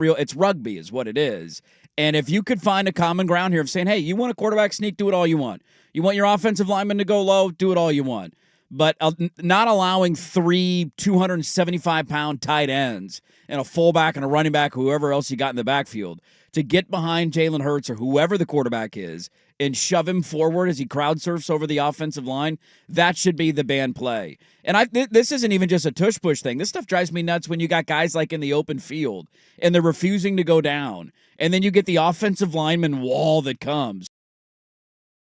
It's rugby is what it is. And if you could find a common ground here of saying, hey, you want a quarterback sneak, do it all you want. You want your offensive lineman to go low, do it all you want. But not allowing three 275-pound tight ends and a fullback and a running back, whoever else you got in the backfield, to get behind Jalen Hurts or whoever the quarterback is and shove him forward as he crowd surfs over the offensive line, that should be the band play. And this isn't even just a tush-push thing. This stuff drives me nuts when you got guys like in the open field and they're refusing to go down. And then you get the offensive lineman wall that comes.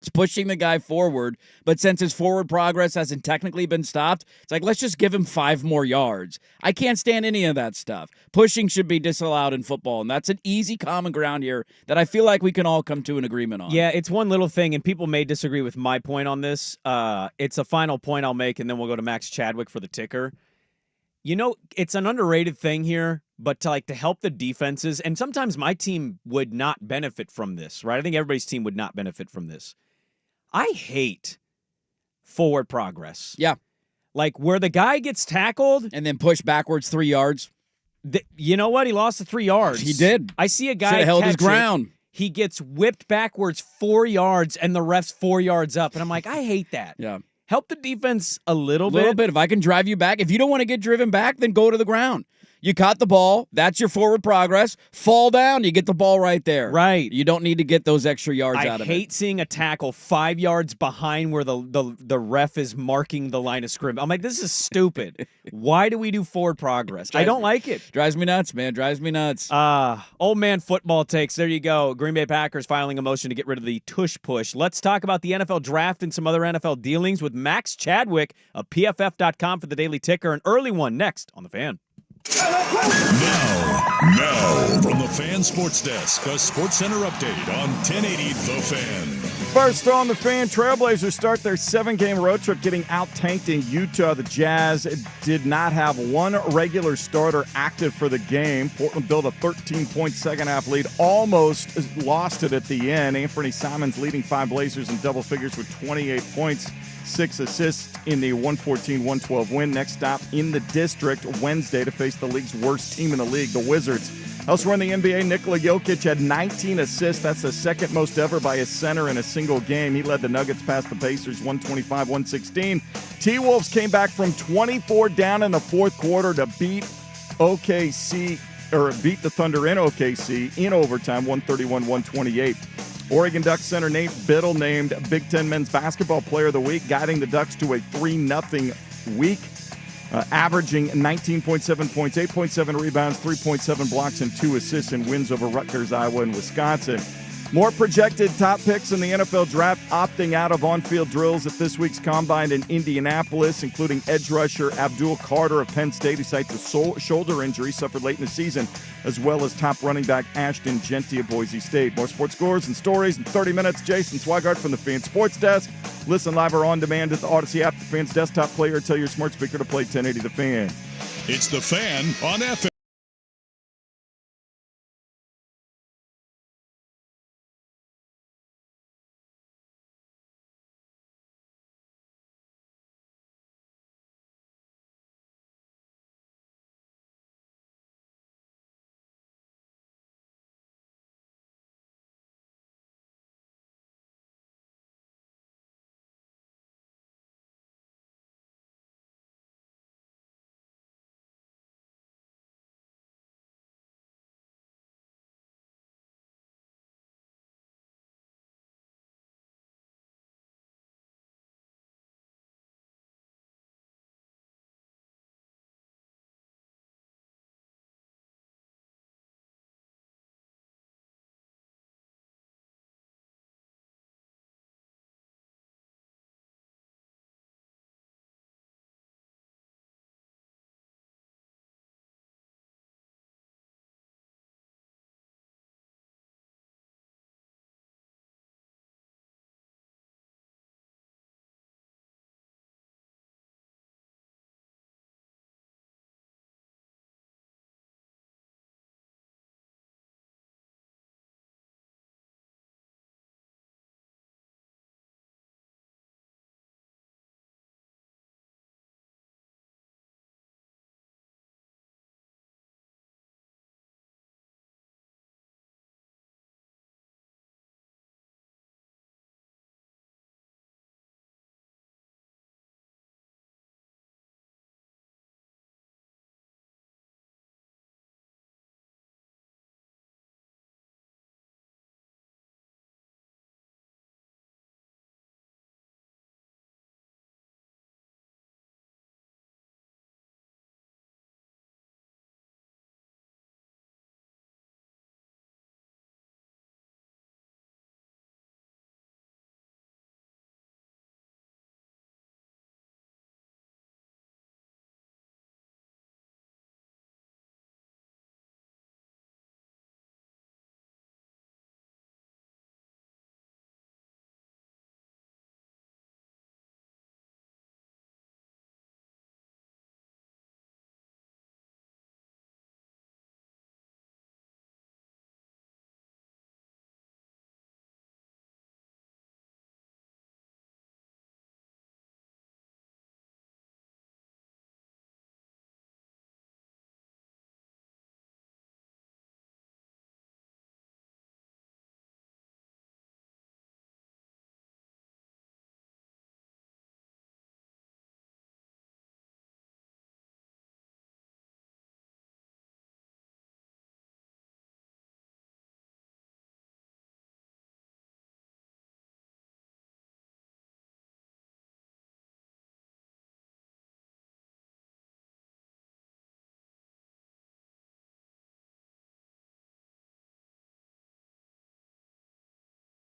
It's pushing the guy forward, but since his forward progress hasn't technically been stopped, it's like, let's just give him 5 more yards. I can't stand any of that stuff. Pushing should be disallowed in football, and that's an easy common ground here that I feel like we can all come to an agreement on. Yeah, it's one little thing, and people may disagree with my point on this. It's a final point I'll make, and then we'll go to Max Chadwick for the ticker. You know, it's an underrated thing here, but to help the defenses, and sometimes my team would not benefit from this, right? I think everybody's team would not benefit from this. I hate forward progress. Yeah. Like where the guy gets tackled. And then push backwards 3 yards. You know what? He lost the 3 yards. He did. I see a guy held his ground. He gets whipped backwards 4 yards, and the ref's 4 yards up. And I'm like, I hate that. Yeah. Help the defense a little bit. A little bit. If I can drive you back. If you don't want to get driven back, then go to the ground. You caught the ball. That's your forward progress. Fall down. You get the ball right there. Right. You don't need to get those extra yards out of it. I hate seeing a tackle 5 yards behind where the ref is marking the line of scrimmage. I'm like, this is stupid. Why do we do forward progress? I don't like it. Drives me nuts, man. Drives me nuts. Old man football takes. There you go. Green Bay Packers filing a motion to get rid of the tush push. Let's talk about the NFL draft and some other NFL dealings with Max Chadwick of PFF.com for the Daily Ticker. An early one next on The Fan. Now, from the Fan Sports Desk, a Sports Center update on 1080 The Fan. First on The Fan, Trailblazers start their 7-game road trip getting out-tanked in Utah. The Jazz did not have one regular starter active for the game. Portland built a 13-point second-half lead, almost lost it at the end. Anthony Simons leading 5 Blazers in double figures with 28 points. 6 assists in the 114-112 win. Next stop in the district Wednesday to face the league's worst team in the league, the Wizards. Elsewhere in the NBA, Nikola Jokic had 19 assists. That's the second most ever by a center in a single game. He led the Nuggets past the Pacers 125-116. T-Wolves came back from 24 down in the fourth quarter to beat the Thunder in OKC in overtime 131-128. Oregon Ducks center Nate Biddle named Big Ten Men's Basketball Player of the Week, guiding the Ducks to a 3-0 week, averaging 19.7 points, 8.7 rebounds, 3.7 blocks, and 2 assists in wins over Rutgers, Iowa, and Wisconsin. More projected top picks in the NFL draft opting out of on-field drills at this week's Combine in Indianapolis, including edge rusher Abdul Carter of Penn State, who cites a shoulder injury suffered late in the season, as well as top running back Ashton Genty of Boise State. More sports scores and stories in 30 minutes. Jason Swigart from the Fan Sports Desk. Listen live or on demand at the Odyssey app, the Fan's desktop player. Tell your smart speaker to play 1080 The Fan. It's The Fan on FM.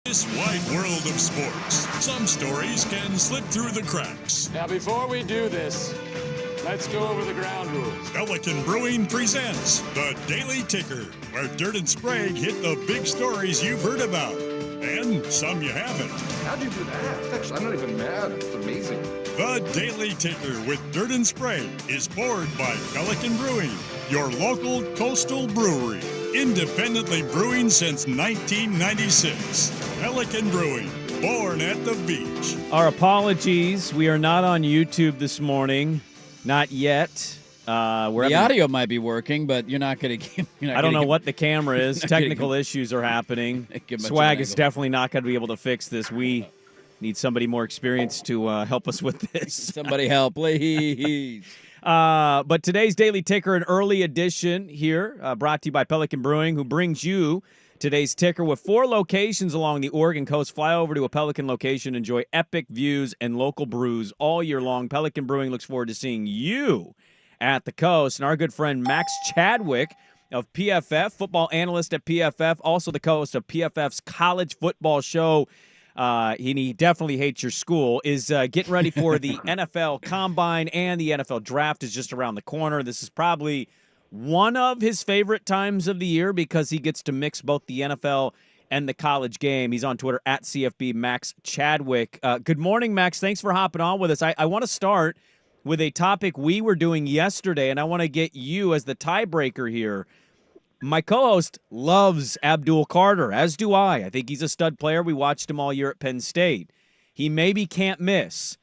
This wide world of sports, some stories can slip through the cracks. Now, before we do this, let's go over the ground rules. Pelican Brewing presents The Daily Ticker, where Dirt and Sprague hit the big stories you've heard about, and some you haven't. How'd you do that? Actually, I'm not even mad. It's amazing. The Daily Ticker with Dirt and Sprague is poured by Pelican Brewing, your local coastal brewery. Independently brewing since 1996. Pelican Brewing, born at the beach. Our apologies. We are not on YouTube this morning. Not yet. The audio might be working, but you're not going to. I don't know what the camera is. Technical issues are happening. Swag is definitely not going to be able to fix this. We need somebody more experienced to help us with this. Somebody help, please. But today's Daily Ticker, an early edition here, brought to you by Pelican Brewing, who brings you today's ticker with 4 locations along the Oregon coast. Fly over to a Pelican location, enjoy epic views and local brews all year long. Pelican Brewing looks forward to seeing you at the coast. And our good friend Max Chadwick of PFF, football analyst at PFF, also the co-host of PFF's college football show. He definitely hates your school, is getting ready for the NFL Combine, and the NFL Draft is just around the corner. This is probably one of his favorite times of the year because he gets to mix both the NFL and the college game. He's on Twitter at CFB Max Chadwick. Good morning, Max. Thanks for hopping on with us. I want to start with a topic we were doing yesterday, and I want to get you as the tiebreaker here. My co-host loves Abdul Carter, as do I. I think he's a stud player. We watched him all year at Penn State. He maybe can't miss,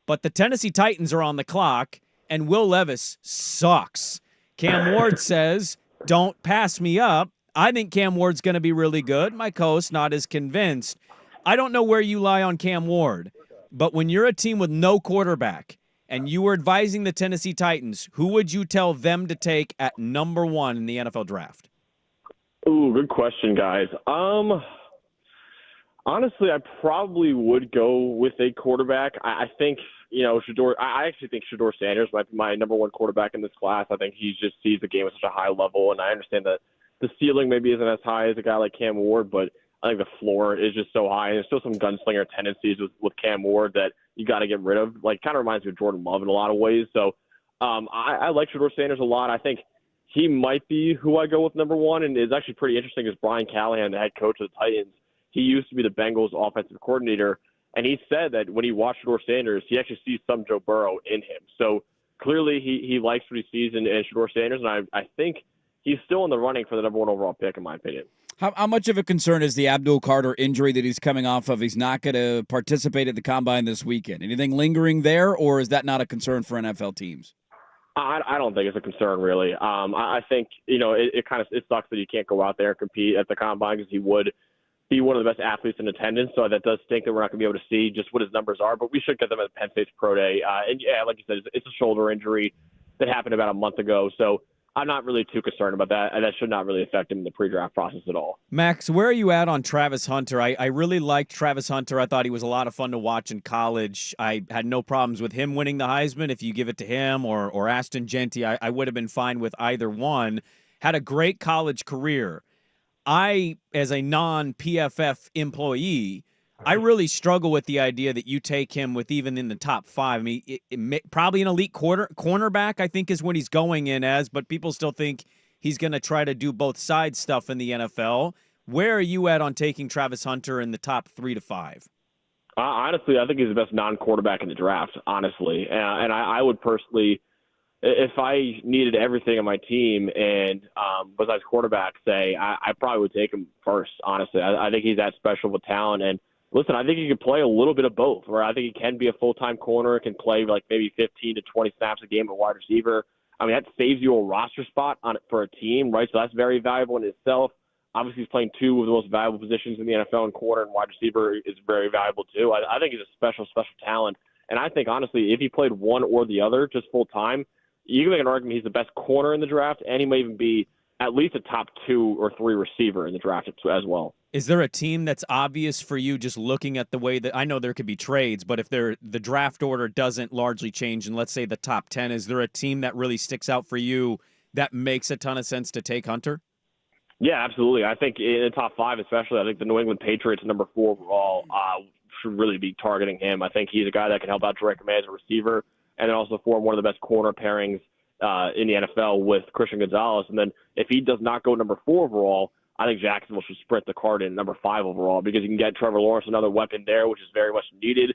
but the Tennessee Titans are on the clock, and Will Levis sucks. Cam Ward says, don't pass me up. I think Cam Ward's going to be really good. My co-host not as convinced. I don't know where you lie on Cam Ward, but when you're a team with no quarterback and you were advising the Tennessee Titans, who would you tell them to take at number 1 in the NFL Draft? Ooh, good question, guys. Honestly, I probably would go with a quarterback. I think, I actually think Shedeur Sanders might be my number 1 quarterback in this class. I think he just sees the game at such a high level, and I understand that the ceiling maybe isn't as high as a guy like Cam Ward, but I think the floor is just so high, and there's still some gunslinger tendencies with Cam Ward that you got to get rid of. Like, kind of reminds me of Jordan Love in a lot of ways. So I like Shedeur Sanders a lot. I think he might be who I go with number 1, and it's actually pretty interesting because Brian Callahan, the head coach of the Titans, he used to be the Bengals offensive coordinator, and he said that when he watched Shedeur Sanders, he actually sees some Joe Burrow in him. So clearly he likes what he sees in Shedeur Sanders, and I think he's still in the running for the number 1 overall pick, in my opinion. How much of a concern is the Abdul Carter injury that he's coming off of? He's not going to participate at the Combine this weekend. Anything lingering there, or is that not a concern for NFL teams? I don't think it's a concern, really. I think, it sucks that he can't go out there and compete at the Combine because he would be one of the best athletes in attendance. So that does stink that we're not going to be able to see just what his numbers are. But we should get them at Penn State's Pro Day. And, yeah, like you said, it's a shoulder injury that happened about a month ago. So I'm not really too concerned about that, and that should not really affect him in the pre-draft process at all. Max, where are you at on Travis Hunter? I really liked Travis Hunter. I thought he was a lot of fun to watch in college. I had no problems with him winning the Heisman. If you give it to him or Ashton Genty, I would have been fine with either one. Had a great college career. I, as a non-PFF employee, I really struggle with the idea that you take him with even in the top 5. I mean, probably an elite cornerback, I think, is what he's going in as, but people still think he's going to try to do both sides stuff in the NFL. Where are you at on taking Travis Hunter in the top 3 to 5? Honestly, I think he's the best non-quarterback in the draft, honestly. And I would personally, if I needed everything on my team and besides quarterback, I probably would take him first, honestly. I think he's that special with talent. And listen, I think he can play a little bit of both, where I think he can be a full-time corner, can play like maybe 15 to 20 snaps a game at wide receiver. I mean, that saves you a roster spot for a team, right? So that's very valuable in itself. Obviously, he's playing 2 of the most valuable positions in the NFL, and corner and wide receiver is very valuable too. I think he's a special talent. And I think, honestly, if he played one or the other just full-time, you can make an argument he's the best corner in the draft, and he may even be at least a top 2 or 3 receiver in the draft as well. Is there a team that's obvious for you just looking at the way that – I know there could be trades, but if the draft order doesn't largely change and let's say the top 10, is there a team that really sticks out for you that makes a ton of sense to take Hunter? Yeah, absolutely. I think in the top five, especially, I think the New England Patriots, number 4 overall, should really be targeting him. I think he's a guy that can help out Drake May as a receiver, and then also form one of the best corner pairings in the NFL with Christian Gonzalez. And then if he does not go number 4 overall, I think Jacksonville should sprint the card in number 5 overall because you can get Trevor Lawrence another weapon there, which is very much needed.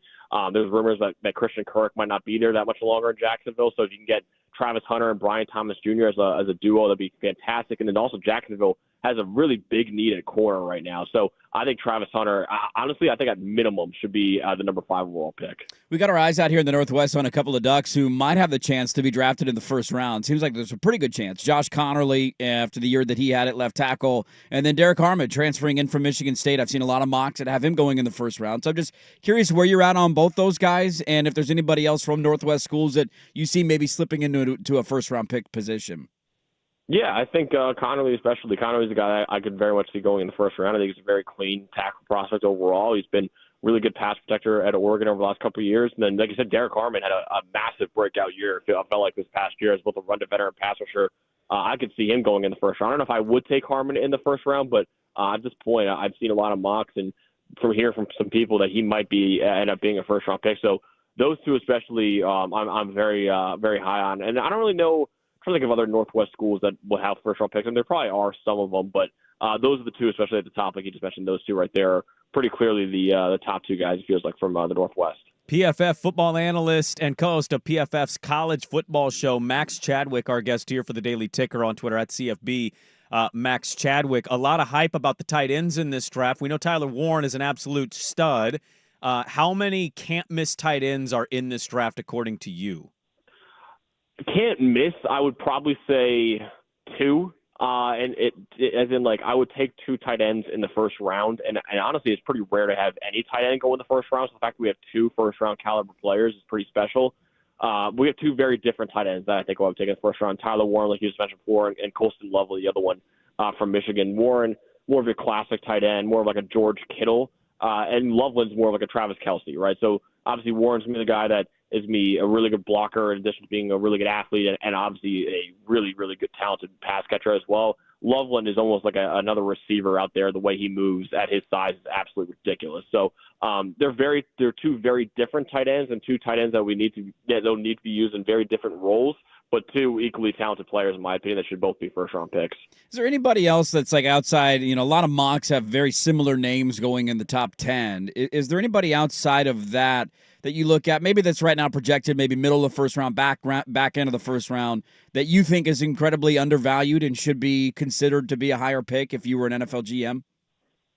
There's rumors that Christian Kirk might not be there that much longer in Jacksonville, so if you can get Travis Hunter and Brian Thomas Jr. as a duo, that'd be fantastic. And then also Jacksonville has a really big need at corner right now. So I think Travis Hunter, honestly, I think at minimum should be the number 5 overall pick. We got our eyes out here in the Northwest on a couple of Ducks who might have the chance to be drafted in the first round. Seems like there's a pretty good chance. Josh Connerly, after the year that he had at left tackle, and then Derek Harmon transferring in from Michigan State. I've seen a lot of mocks that have him going in the first round. So I'm just curious where you're at on both those guys, and if there's anybody else from Northwest schools that you see maybe slipping into a first-round pick position. Yeah, I think Connerly especially. Connerly's a guy I could very much see going in the first round. I think he's a very clean tackle prospect overall. He's been really good pass protector at Oregon over the last couple of years. And then, like I said, Derek Harmon had a massive breakout year. I felt like this past year as both a run defender and pass rusher. I could see him going in the first round. I don't know if I would take Harmon in the first round, but at this point, I've seen a lot of mocks and from some people that he might be end up being a first round pick. So those two especially, I'm very very high on. And I don't really know. I'm trying to think of other Northwest schools that will have first-round picks, and there probably are some of them, but those are the two, especially at the top, like you just mentioned, those two right there are pretty clearly the top two guys, it feels like, from the Northwest. PFF football analyst and co-host of PFF's college football show, Max Chadwick, our guest here for the Daily Ticker on Twitter at CFB. Max Chadwick, a lot of hype about the tight ends in this draft. We know Tyler Warren is an absolute stud. How many can't-miss tight ends are in this draft, according to you? Can't miss. I would probably say 2, and as in like I would take 2 tight ends in the first round, and honestly, it's pretty rare to have any tight end go in the first round. So the fact that we have 2 first-round caliber players is pretty special. We have 2 very different tight ends that I think I would take in the first round. Tyler Warren, like you just mentioned before, and Colston Lovely, the other one from Michigan. Warren, more of a classic tight end, more of like a George Kittle, and Loveland's more of like a Travis Kelce, right? So obviously Warren's going to be the guy that is a really good blocker in addition to being a really good athlete and obviously a really, really good talented pass catcher as well. Loveland is almost like another receiver out there. The way he moves at his size is absolutely ridiculous. So they're 2 very different tight ends and 2 tight ends that they'll need to be used in very different roles, but 2 equally talented players, in my opinion, that should both be first-round picks. Is there anybody else that's like outside? A lot of mocks have very similar names going in the top 10. Is there anybody outside of that you look at, maybe that's right now projected, maybe middle of the first round, back end of the first round, that you think is incredibly undervalued and should be considered to be a higher pick if you were an NFL GM?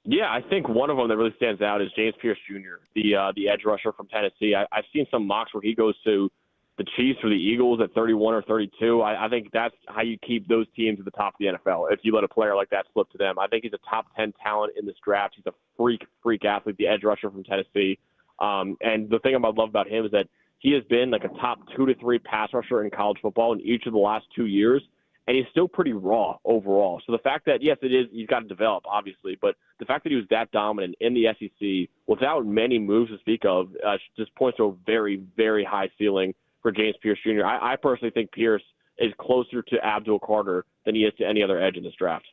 Yeah, I think one of them that really stands out is James Pierce Jr., the edge rusher from Tennessee. I've seen some mocks where he goes to the Chiefs or the Eagles at 31 or 32. I think that's how you keep those teams at the top of the NFL, if you let a player like that slip to them. I think he's a top 10 talent in this draft. He's a freak athlete, the edge rusher from Tennessee. And the thing I love about him is that he has been like a top 2 to 3 pass rusher in college football in each of the last 2 years, and he's still pretty raw overall. So the fact that, yes, he's got to develop, obviously, but the fact that he was that dominant in the SEC without many moves to speak of just points to a very, very high ceiling for James Pierce Jr. I personally think Pierce is closer to Abdul Carter than he is to any other edge in this draft.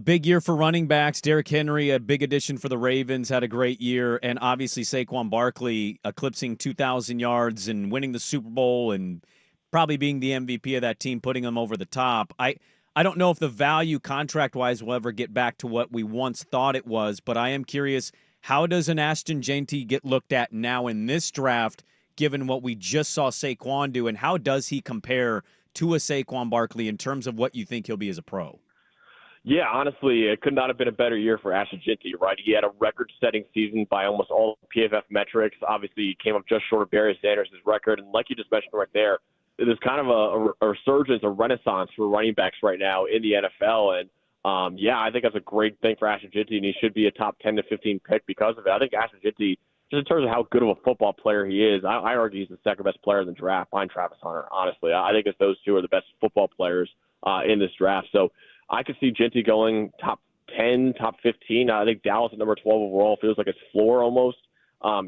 Big year for running backs. Derrick Henry, a big addition for the Ravens, had a great year. And obviously Saquon Barkley eclipsing 2,000 yards and winning the Super Bowl and probably being the MVP of that team, putting them over the top. I don't know if the value contract-wise will ever get back to what we once thought it was, but I am curious, how does an Ashton Jeanty get looked at now in this draft, given what we just saw Saquon do, and how does he compare to a Saquon Barkley in terms of what you think he'll be as a pro? Yeah, honestly, it could not have been a better year for Ashton Jeanty, right? He had a record-setting season by almost all PFF metrics. Obviously, he came up just short of Barry Sanders' record. And like you just mentioned right there, there's kind of a resurgence, a renaissance for running backs right now in the NFL. And, yeah, I think that's a great thing for Ashton Jeanty, and he should be a top 10 to 15 pick because of it. I think Ashton Jeanty, just in terms of how good of a football player he is, I argue he's the second-best player in the draft behind Travis Hunter, honestly. I think those 2 are the best football players in this draft. So I could see Jeanty going top 10, top 15. I think Dallas at number 12 overall feels like his floor almost.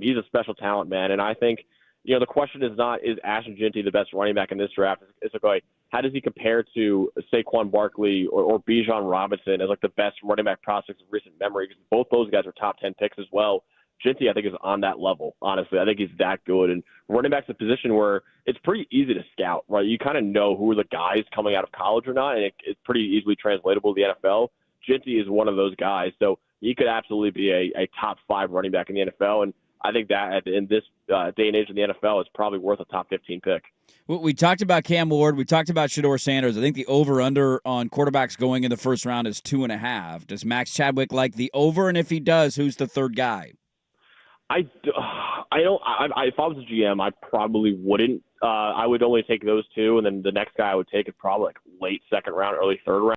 He's a special talent, man. And I think, the question is not, is Ashton Jeanty the best running back in this draft? It's like, how does he compare to Saquon Barkley or Bijan Robinson as like the best running back prospects of recent memory? Because both those guys are top 10 picks as well. Ginty, I think, is on that level, honestly. I think he's that good. And running back's a position where it's pretty easy to scout, right? You kind of know who are the guys coming out of college or not, and it's pretty easily translatable to the NFL. Ginty is one of those guys. So he could absolutely be a top 5 running back in the NFL. And I think that in this day and age in the NFL, it's probably worth a top 15 pick. We talked about Cam Ward. We talked about Shedeur Sanders. I think the over-under on quarterbacks going in the first round is 2.5. Does Max Chadwick like the over? And if he does, who's the third guy? I don't. If I was a GM, I probably wouldn't. I would only take those two, and then the next guy I would take is probably like late second round, early third round.